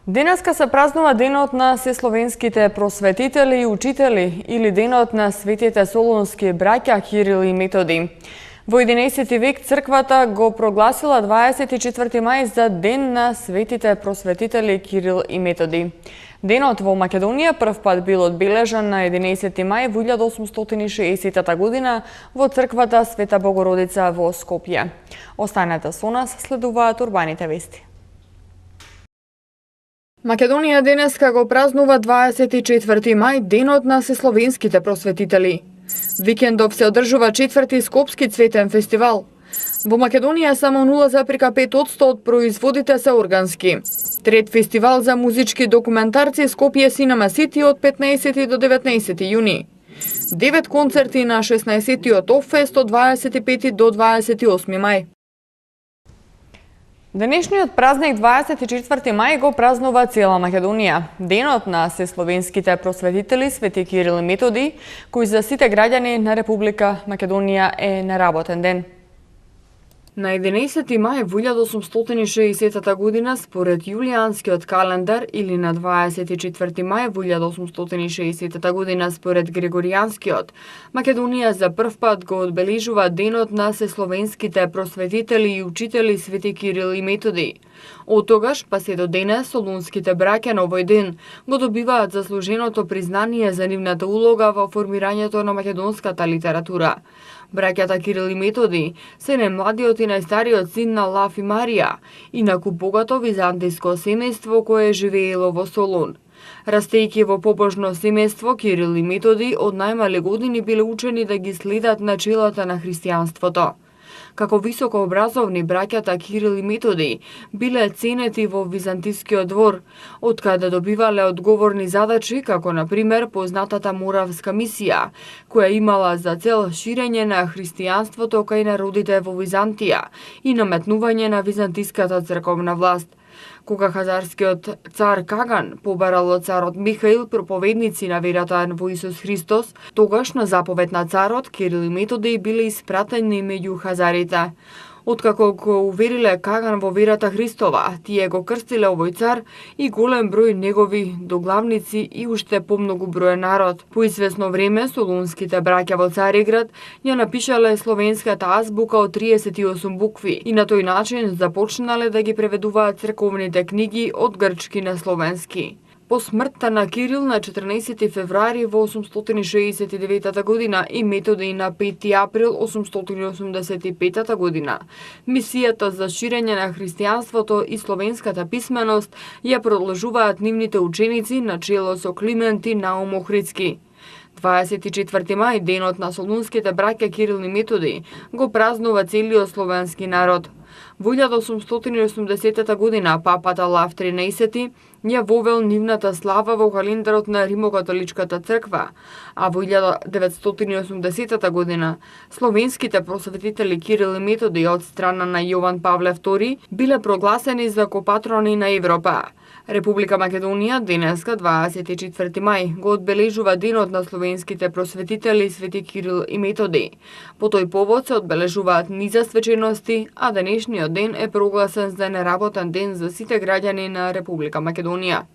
Денеска се празнува денот на сесловенските просветители и учители или денот на светите солунски браќа Кирил и Методи. Во 11 век црквата го прогласила 24 мај за ден на светите просветители Кирил и Методи. Денот во Македонија прв пат бил одбележан на 11 мај во 1860 година во црквата Света Богородица во Скопје. Останете со нас, следуваат урбаните вести. Македонија денеска го празнува 24 мај денот на сесловенските просветители. Викендов се одржува 4-ти Скопски цветен фестивал. Во Македонија само 0,5% од производите се органски. Трет фестивал за музички документарци Скопје Cinema City од 15 до 19 јуни. 9 концерти на 16-тиот Оффест од 25 до 28 мај. Денешниот празник 24 мај го празнува цела Македонија. Денот на сесловенските просветители Свети Кирил и Методи, кој за сите граѓани на Република Македонија е неработен ден. На 11 мај во 1860 година според јулијанскиот календар или на 24 мај во 1860 година според григоријанскиот, Македонија за прв пат го одбележува денот на сесловенските просветители и учители Свети Кирил и Методи. Од тогаш па се до денес солунските браќа на овој ден го добиваат заслуженото признание за нивната улога во формирањето на македонската литература. Браќата Кирил и Методи се најмладиот и најстариот син на Лав и Марија, инаку богато византиско семејство кое живеело во Солун. Растејќи во побожно семејство, Кирил и Методи од најмали години биле учени да ги следат начелата на христијанството. Како високообразовни, браќата Кирил и Методи биле ценети во византискиот двор, откаде добивале одговорни задачи, како на пример познатата Моравска мисија, која имала за цел ширење на христијанството кај народите во Византија и наметнување на византиската црковна власт. Кога хазарскиот цар Каган побарал од царот Михаил проповедници на верата во Исус Христос, тогаш на заповед на царот Кирил и Методи биле испратени меѓу хазарите. Откако го увериле Каган во верата Христова, тие го крстиле овој цар и голем број негови доглавници и уште помногу број народ. По известно време солунските браќа во Цариград ја напишале словенската азбука од 38 букви и на тој начин започнале да ги преведуваат црковните книги од грчки на словенски. По смртта на Кирил на 14 февруари во 869 година и Методи на 5 април 885 година, мисијата за ширење на христијанството и словенската писменост ја продолжуваат нивните ученици на чело со Климент и Наум Охридски. 24 мај, денот на солунските браќа Кирил и Методи, го празнува целиот словенски народ. Во 1880 година папата Лав 13 ја вовел нивната слава во календарот на Римокатоличката црква, а во 1980 година словенските просветители Кирил и Методи од страна на Јован Павле II биле прогласени за копатрони на Европа. Република Македонија денеска 24 мај го одбележува денот на словенските просветители Свети Кирил и Методи. По тој повод се одбележуваат низа свечености, а денешниот ден е прогласен за неработен ден за сите граѓани на Република Македонија.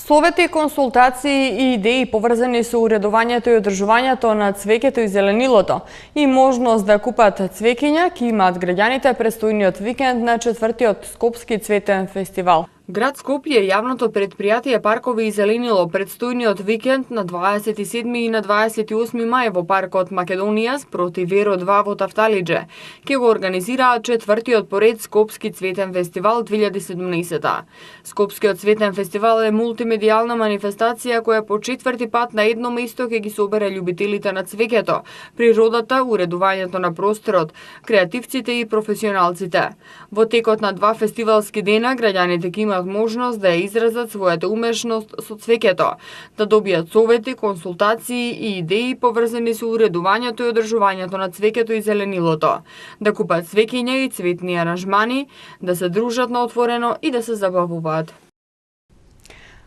Совети, консултации и идеи поврзани со уредувањето и одржувањето на цвеќето и зеленилото и можност да купат цвеќиња ќе имаат граѓаните престојниот викенд на 4-тиот Скопски цветен фестивал. Град Скопје, јавното предпријатие Паркови и зеленило предстојниот викенд на 27 и на 28 мај во паркот Македонија спроти Веро 2 во Тафталидже ќе го организираат 4-тиот поред Скопски цветен фестивал 2017. Скопскиот цветен фестивал е мултимедијална манифестација која по 4-ти пат на едно место ќе ги собере љубителите на цвеќето, природата, уредувањето на просторот, креативците и професионалците. Во текот на 2 фестивалски дена граѓаните ќе имаат можност да ја изразат својата умешност со цвеќето, да добијат совети, консултации и идеи поврзани со уредувањето и одржувањето на цвеќето и зеленилото, да купат цвеќиња и цветни аранжмани, да се дружат на отворено и да се забавуваат.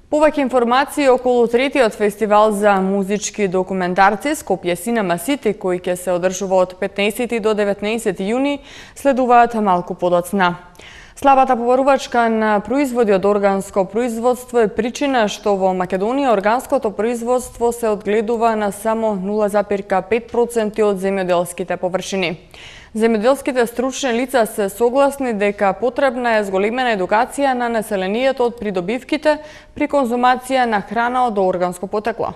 Повеќе информации околу третиот фестивал за музички документарци Скопје Cinema City, кој ќе се одржува од 15 до 19 јуни, следуваат малку подоцна. Слабата побарувачка на производи од органско производство е причина што во Македонија органското производство се одгледува на само 0,5% од земјоделските површини. Земјоделските стручни лица се согласни дека потребна е зголемена едукација на населението од придобивките при конзумација на храна од органско потекло.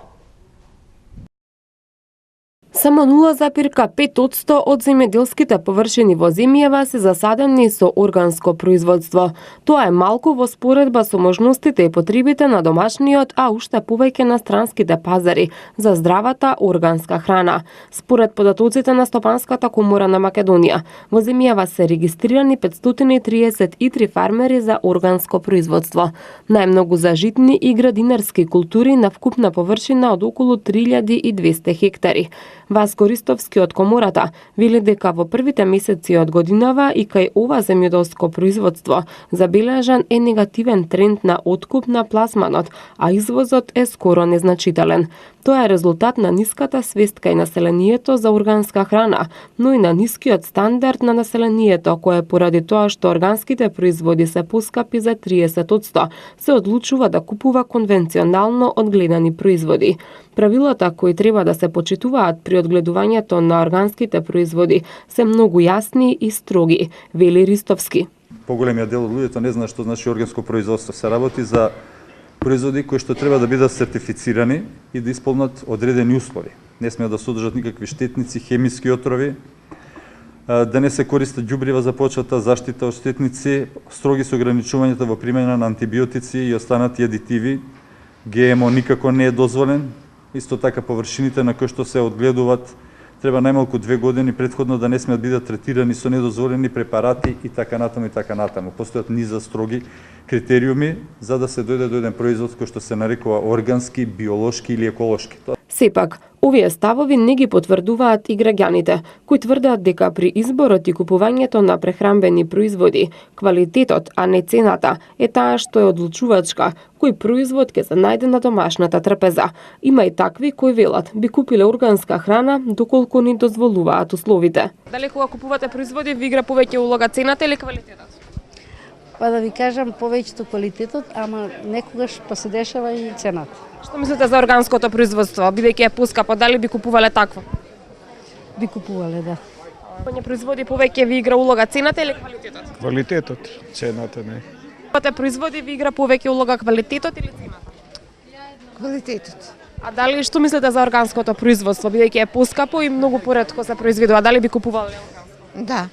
Само 0,5% од земјоделските површини во земјава се засадени со органско производство. Тоа е малку во споредба со можностите и потребите на домашниот, а уште повеќе на странските пазари за здравата органска храна. Според податоците на Стопанската комора на Македонија, во земјава се регистрирани 533 фармери за органско производство. Најмногу за житни и градинарски култури на вкупна површина од околу 3200 хектари. Васко Ристовски од комората вели дека во првите месеци од годинава и кај ова земјоделско производство забележан е негативен тренд на откуп на пласманот, а извозот е скоро незначителен. Тоа е резултат на ниската свест кај населението за органска храна, но и на нискиот стандард на населението, кое поради тоа што органските производи се поскапи за 30%, се одлучува да купува конвенционално одгледани производи. Правилата кои треба да се почитуваат при одгледувањето на органските производи се многу јасни и строги, вели Ристовски. Поголемиот дел од луѓето не знае што значи органско производство. Се работи за производи кои што треба да бидат сертифицирани и да исполнат одредени услови. Не смеат да содржат никакви штетници, хемиски отрови, да не се користат ѓубрива за почвата, заштита од штетници, строги се ограничувањата во примена на антибиотици и останати адитиви. ГМО никако не е дозволен. Исто така површините на кои што се одгледуваат треба најмалку 2 години претходно да не смеат бидат третирани со недозволени препарати и така натаму и така натаму. Постојат низа строги критериуми за да се дојде до еден производ кој што се нарекува органски, биолошки или еколошки. Сепак, овие ставови не ги потврдуваат и граѓаните, кои тврдат дека при изборот и купувањето на прехранбени производи, квалитетот, а не цената, е таа што е одлучувачка, кој производ ќе се најде на домашната трпеза. Има и такви кои велат би купиле органска храна доколку ни дозволуваат условите. Дали кога купувате производи ви игра повеќе улога цената или квалитетот? Па да ви кажам повеќето квалитетот, ама некогаш па се дешава и цената. Што мислите за органското производство? Бидејќи е поскапо, дали би купувале такво? Би купувале, да. Кој производи повеќе ви игра улога цената или квалитетот? Квалитетот, цената не. Купувате производи ви игра повеќе улога квалитетот или цената? Квалитетот. А дали што мислите за органското производство? Бидејќи е поскапо и многу поретко се произведува, дали би купувале органско? Да.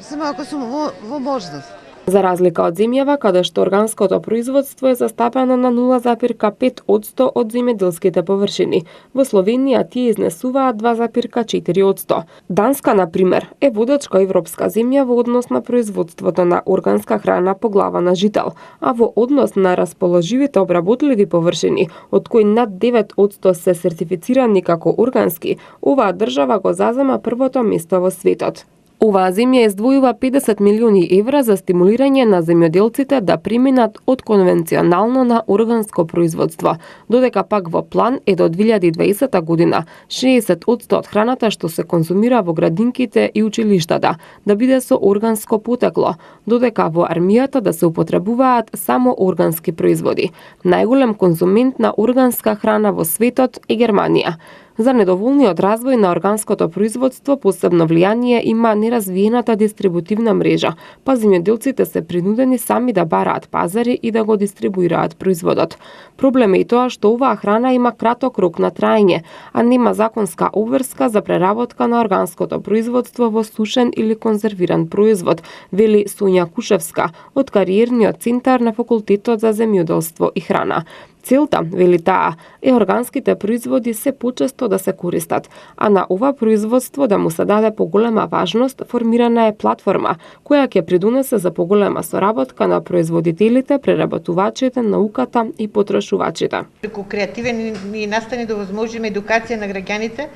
Само ако сум во можност. За разлика од земјава, каде што органското производство е застапено на 0,5% од земјоделските површини, во Словенија тие изнесуваат 2,4%. Данска, на пример, е водачка европска земја во однос на производството на органска храна по глава на жител, а во однос на расположивите обработливи површини, од кои над 9% се сертифицирани како органски, оваа држава го зазема првото место во светот. Оваа земја издвојува 50 милиони евра за стимулирање на земјоделците да преминат од конвенционално на органско производство, додека пак во план е до 2020 година 60% од храната што се конзумира во градинките и училиштата да биде со органско потекло, додека во армијата да се употребуваат само органски производи. Најголем конзумент на органска храна во светот е Германија. За недоволниот развој на органското производство посебно влијание има неразвиената дистрибутивна мрежа, па земјоделците се принудени сами да бараат пазари и да го дистрибуираат производот. Проблем е и тоа што оваа храна има краток рок на траење, а нема законска обврска за преработка на органското производство во сушен или конзервиран производ, вели Сонја Кушевска од кариерниот центар на факултетот за земјоделство и храна. Целта, вели таа, е органските производи се почесто да се користат, а на ова производство да му се даде поголема важност, формирана е платформа која ќе придонесе за поголема соработка на производителите, преработувачите, науката и потрошувачите. Преку креативен и настани да возможиме едукација на граѓаните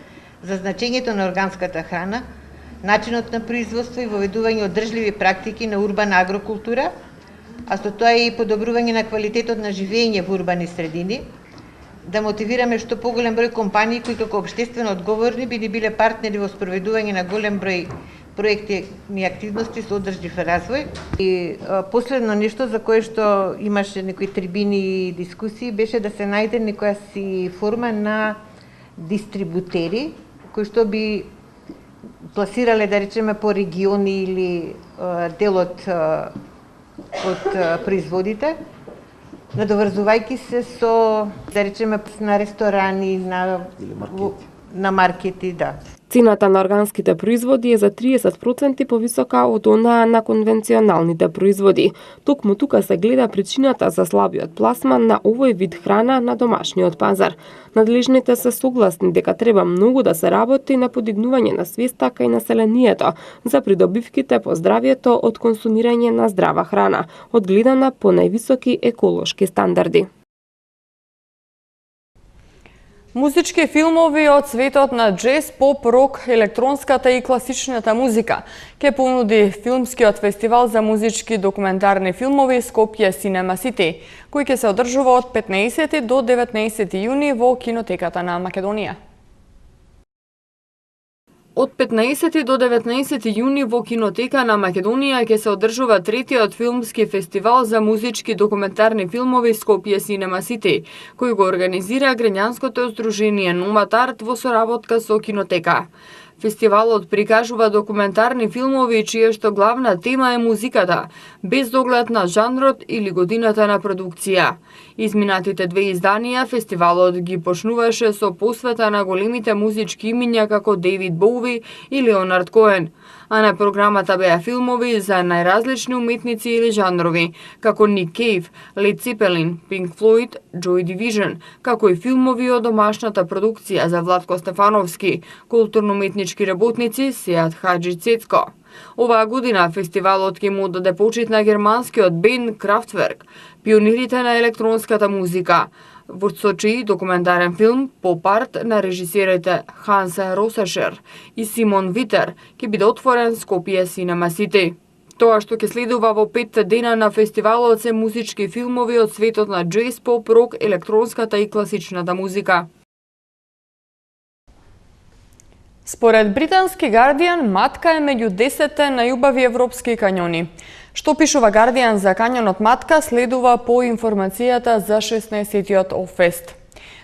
за значењето на органската храна, начинот на производство и воведување одржливи практики на урбана агрокултура, а со тоа и подобрување на квалитетот на живење во урбани средини, да мотивираме што поголем број компании кои како општествено одговорни би биле партнери во спроведување на голем број проекти и активности со одржлив развој. И последно нешто за кое што имаше некои трибини и дискусии беше да се најде некоја си форма на дистрибутери кои што би пласирале, да речеме, по региони или дел од производите, надоврзувајќи се со, да речеме, на ресторани, на маркети, да. Цената на органските производи е за 30% повисока од онаа на конвенционалните производи. Токму тука се гледа причината за слабиот пласман на овој вид храна на домашниот пазар. Надлежните се согласни дека треба многу да се работи на подигнување на свеста кај населението за придобивките по здравјето од консумирање на здрава храна, одгледана по највисоки еколошки стандарди. Музички филмови од светот на джез, поп, рок, електронската и класичната музика ќе понуди филмскиот фестивал за музички документарни филмови Скопје Cinema City, кој ќе се одржува од 15 до 19 јуни во кинотеката на Македонија. Од 15 до 19 јуни во кинотека на Македонија ќе се одржува третиот филмски фестивал за музички документарни филмови Скопје Cinema City, кој го организира Граѓанското здружение Номад Арт во соработка со кинотека. Фестивалот прикажува документарни филмови чија што главна тема е музиката, без доглед на жанрот или годината на продукција. Изминатите две изданија фестивалот ги почнуваше со посвета на големите музички имиња како Дейвид Боуи и Леонард Коен, а на програмата беа филмови за најразлични уметници или жанрови, како Ник Кейв, Лед Цепелин, Пинк Флојд, Joy Division, како и филмови од домашната продукција за Владко Стефановски, културно-уметнички работници Сеат Хаджи Цецко. Оваа година фестивалот ќе му даде почит на германскиот бенд Kraftwerk, пионирите на електронската музика, во сочи документарен филм Pop Art на режисерите Ханс Росашер и Симон Витер ќе биде отворен Скопје Cinema City. Тоа што ќе следува во 5 дена на фестивалот се музички филмови од светот на джез, поп, рок, електронската и класичната музика. Според британски Guardian, Матка е меѓу 10 најубави европски кањони. Што пишува Guardian за кањонот Матка следува по информацијата за 16-тиот Оффест.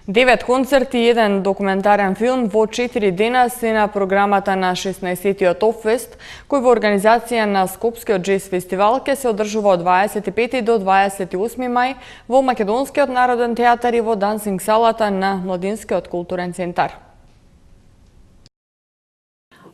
9 концерти и 1 документарен филм во 4 дена се на програмата на 16-тиот Оффест, кој во организација на Скопскиот джез фестивал ќе се одржува од 25 до 28 мај во Македонскиот народен театар и во дансинг салата на Младинскиот културен центар.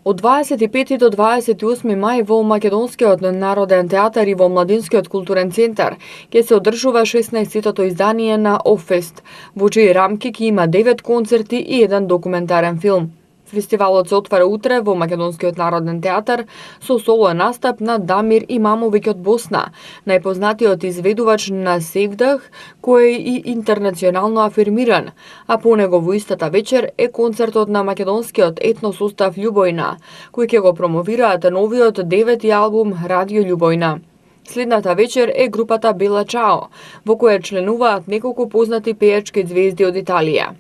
Од 25 до 28 мај во Македонскиот народен театар и во Младинскиот културен центар ќе се одржува 16-тото издание на Оффест, во чии рамки ќе има 9 концерти и 1 документарен филм. Фестивалот се отвара утре во Македонскиот народен театар со соло настап на Дамир Имамовиќ од Босна, најпознатиот изведувач на Севдах, кој е и интернационално афирмиран, а по него во истата вечер е концертот на македонскиот етно состав Љубојна, кој ќе го промовираат новиот 9-ти албум Радио Љубојна. Следната вечер е групата Бела Чао, во која членуваат неколку познати пејачки звезди од Италија.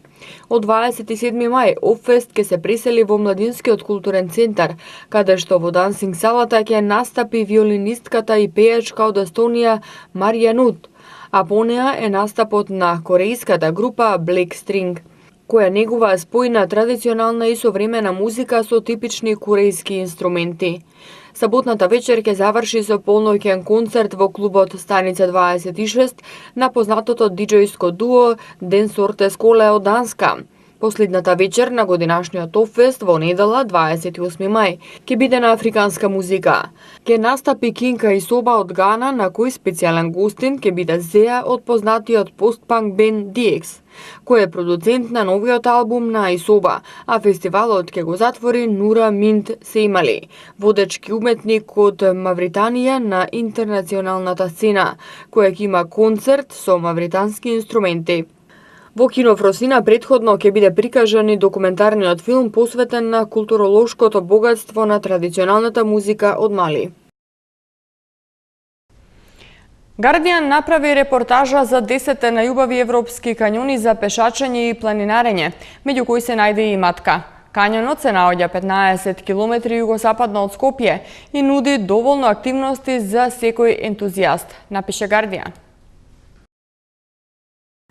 Од 27 мај Оффест ќе се пресели во Младинскиот културен центар, каде што во дансинг салата ќе настапи виолинистката и пејачка од Естонија Марија Нут, а по неа е настапот на корејската група Black String, која негува спојна традиционална и современа музика со типични корејски инструменти. Саботната вечер ќе заврши со полноќен концерт во клубот Станица 26 на познатото диџејско дуо Ден Сортес Коле од Данска. Последната вечер на годинашниот Оффест во недела 28 мај ќе биде на африканска музика. Ќе настапи Кинка и Соба од Гана, на кој специјален гостин ќе биде Зеа од познатиот постпанк бенд DX, кој е продуцент на новиот албум на Исоба, а фестивалот ќе го затвори Нура Минт Сеймали, водечки уметник од Мавританија на интернационалната сцена, која ќе има концерт со мавритански инструменти. Во кино Фросина претходно ќе биде прикажан и документарниот филм посветен на културолошкото богатство на традиционалната музика од Мали. Guardian направи репортажа за 10 најубави европски кањони за пешачење и планинарење, меѓу кои се најде и Матка. Кањонот се наоѓа 15 км југозападно од Скопје и нуди доволно активности за секој ентузијаст, напише Guardian.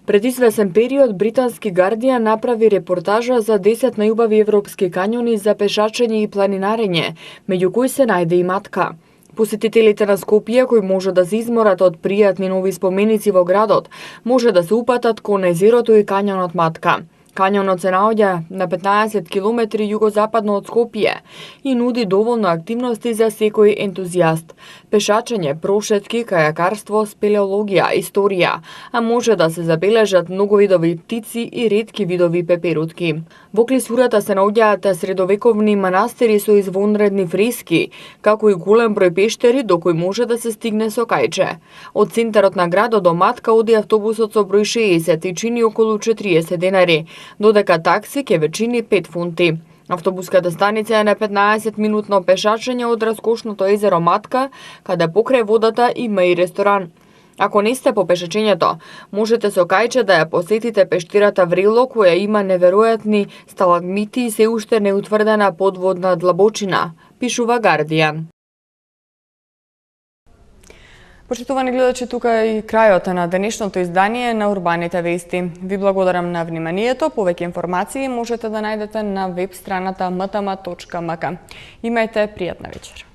Пред извесен период, британски Guardian направи репортажа за 10 најубави европски кањони за пешачење и планинарење, меѓу кои се најде и Матка. Посетителите на Скопје, кои може да се изморат од пријатни нови споменици во градот, може да се упатат кон езерото и кањонот Матка. Кањонот се наоѓа на 15 км југозападно од Скопје и нуди доволно активности за секој ентузијаст. Пешачење, прошетки, кајакарство, спелеологија, историја, а може да се забележат многу видови птици и ретки видови пеперутки. Во клисурата се наоѓаат средовековни манастири со извонредни фрески, како и голем број пештери до кои може да се стигне со кајче. Од центарот на градот до Матка оди автобусот со број 60 и чини околу 40 денари, додека такси ќе ве чини 5 фунти. Автобуската станица е на 15-минутно пешачење од раскошното езеро Матка, каде покрај водата има и ресторан. Ако не сте по пешачењето, можете со кајче да ја посетите пештирата Врело, која има неверојатни сталагмити и се уште неутврдена подводна длабочина, пишува Guardian. Почитувани гледачи, тука е и крајот на денешното издание на Урбаните вести. Ви благодарам на вниманието. Повеќе информации можете да најдете на веб страната mtm.mk. Имајте пријатна вечер.